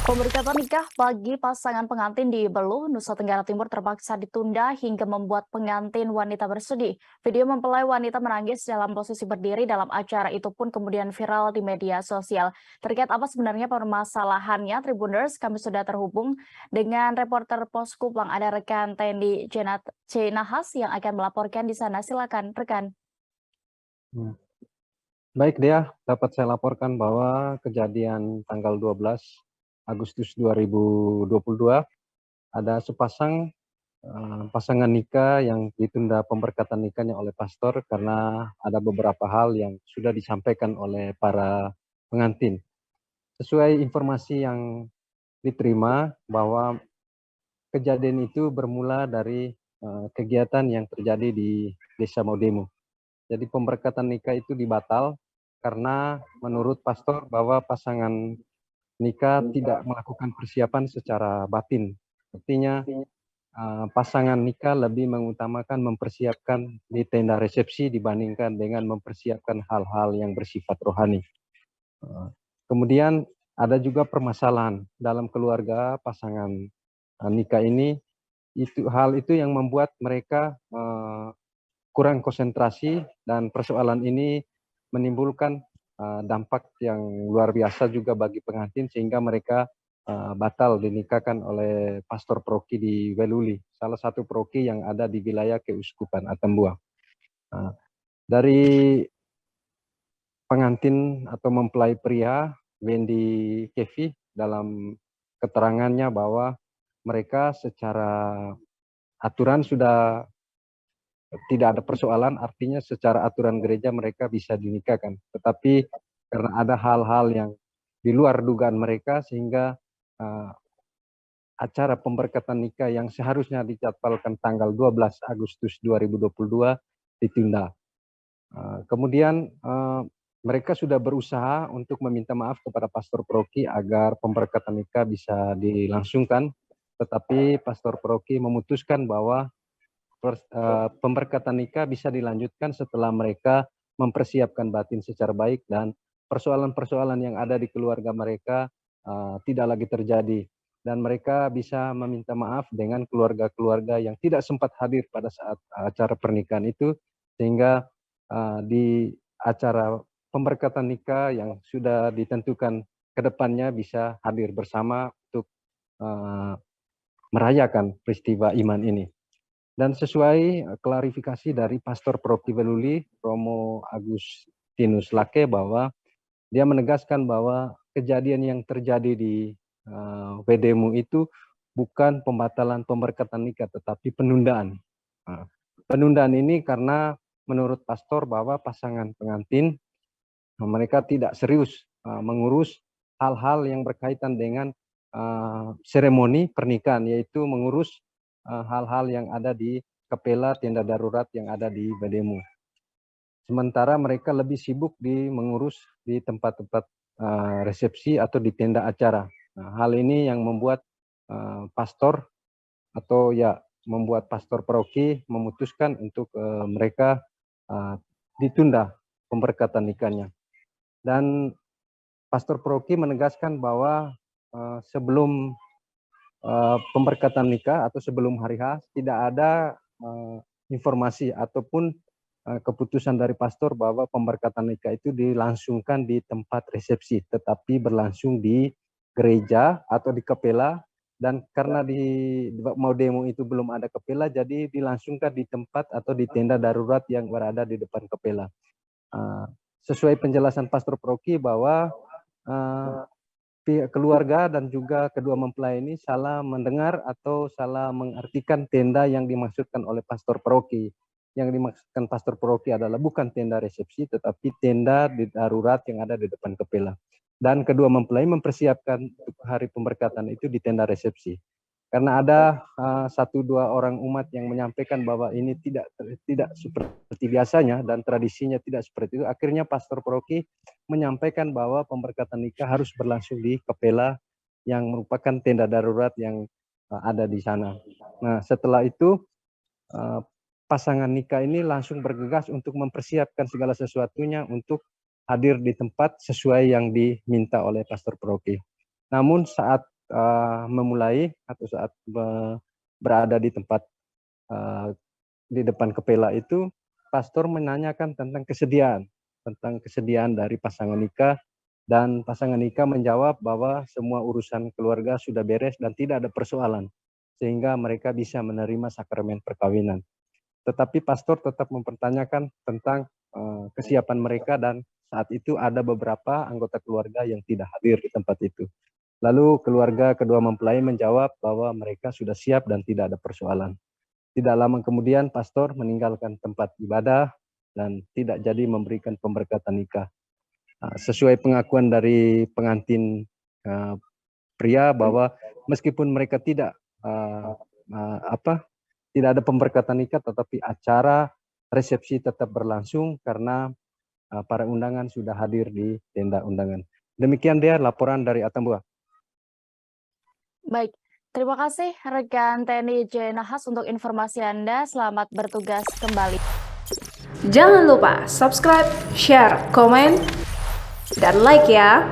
Pemberkatan nikah bagi pasangan pengantin di Belu, Nusa Tenggara Timur terpaksa ditunda hingga membuat pengantin wanita bersedih. Video mempelai wanita menangis dalam posisi berdiri dalam acara itu pun kemudian viral di media sosial. Terkait apa sebenarnya permasalahannya, Tribuners, kami sudah terhubung dengan reporter Poskuplang, ada rekan Tendi Cenahas yang akan melaporkan di sana. Silakan, rekan. Hmm. Baik Dea, dapat saya laporkan bahwa kejadian tanggal 12 Agustus 2022 ada sepasang pasangan nikah yang ditunda pemberkatan nikahnya oleh pastor karena ada beberapa hal yang sudah disampaikan oleh para pengantin. Sesuai informasi yang diterima bahwa kejadian itu bermula dari kegiatan yang terjadi di Desa Maudemo. Jadi pemberkatan nikah itu dibatal karena menurut pastor bahwa pasangan nikah tidak melakukan persiapan secara batin. Artinya pasangan nikah lebih mengutamakan mempersiapkan di tenda resepsi dibandingkan dengan mempersiapkan hal-hal yang bersifat rohani. Kemudian ada juga permasalahan dalam keluarga pasangan nikah ini, hal itu yang membuat mereka kurang konsentrasi dan persoalan ini menimbulkan dampak yang luar biasa juga bagi pengantin sehingga mereka batal dinikahkan oleh pastor paroki di Weluli, salah satu paroki yang ada di wilayah Keuskupan Atambua. Dari pengantin atau mempelai pria Wendy Kevi dalam keterangannya bahwa mereka secara aturan sudah tidak ada persoalan, artinya secara aturan gereja mereka bisa dinikahkan. Tetapi karena ada hal-hal yang di luar dugaan mereka sehingga acara pemberkatan nikah yang seharusnya dijadwalkan tanggal 12 Agustus 2022 ditunda. Kemudian mereka sudah berusaha untuk meminta maaf kepada pastor paroki agar pemberkatan nikah bisa dilangsungkan, tetapi pastor paroki memutuskan bahwa pemberkatan nikah bisa dilanjutkan setelah mereka mempersiapkan batin secara baik dan persoalan-persoalan yang ada di keluarga mereka tidak lagi terjadi dan mereka bisa meminta maaf dengan keluarga-keluarga yang tidak sempat hadir pada saat acara pernikahan itu, sehingga di acara pemberkatan nikah yang sudah ditentukan ke depannya bisa hadir bersama untuk merayakan peristiwa iman ini. Dan sesuai klarifikasi dari Pastor Paroki Weluli, Romo Agustinus Lake, bahwa dia menegaskan bahwa kejadian yang terjadi di Wedemu itu bukan pembatalan pemberkatan nikah, tetapi penundaan. Penundaan ini karena menurut pastor bahwa pasangan pengantin mereka tidak serius mengurus hal-hal yang berkaitan dengan seremoni pernikahan, yaitu mengurus hal-hal yang ada di Kepela tenda darurat yang ada di Wedemu. Sementara mereka lebih sibuk mengurus di tempat-tempat resepsi atau di tenda acara. Nah, hal ini yang membuat pastor atau ya membuat pastor paroki memutuskan untuk mereka ditunda pemberkatan nikahnya. Dan pastor paroki menegaskan bahwa sebelum pemberkatan nikah atau sebelum hari H tidak ada informasi ataupun keputusan dari pastor bahwa pemberkatan nikah itu dilangsungkan di tempat resepsi, tetapi berlangsung di gereja atau di kapela, dan karena di Maudemo itu belum ada kapela, jadi dilangsungkan di tempat atau di tenda darurat yang berada di depan kapela. Sesuai penjelasan pastor paroki bahwa pihak keluarga dan juga kedua mempelai ini salah mendengar atau salah mengartikan tenda yang dimaksudkan oleh pastor paroki. Yang dimaksudkan pastor paroki adalah bukan tenda resepsi, tetapi tenda darurat yang ada di depan kapela. Dan kedua mempelai mempersiapkan untuk hari pemberkatan itu di tenda resepsi. Karena ada 1-2 orang umat yang menyampaikan bahwa ini tidak seperti biasanya dan tradisinya tidak seperti itu, akhirnya pastor paroki menyampaikan bahwa pemberkatan nikah harus berlangsung di kapela yang merupakan tenda darurat yang ada di sana. Nah, setelah itu pasangan nikah ini langsung bergegas untuk mempersiapkan segala sesuatunya untuk hadir di tempat sesuai yang diminta oleh pastor paroki. Namun saat memulai atau saat berada di tempat di depan kepela itu, pastor menanyakan tentang kesediaan dari pasangan nikah, dan pasangan nikah menjawab bahwa semua urusan keluarga sudah beres dan tidak ada persoalan, sehingga mereka bisa menerima sakramen perkawinan. Tetapi pastor tetap mempertanyakan tentang kesiapan mereka, dan saat itu ada beberapa anggota keluarga yang tidak hadir di tempat itu. Lalu keluarga kedua mempelai menjawab bahwa mereka sudah siap dan tidak ada persoalan. Tidak lama kemudian pastor meninggalkan tempat ibadah dan tidak jadi memberikan pemberkatan nikah. Sesuai pengakuan dari pengantin pria bahwa meskipun mereka tidak ada pemberkatan nikah, tetapi acara resepsi tetap berlangsung karena para undangan sudah hadir di tenda undangan. Demikian dia laporan dari Atambua. Baik, terima kasih rekan TNI J. Nahas untuk informasi Anda. Selamat bertugas kembali. Jangan lupa subscribe, share, komen, dan like ya.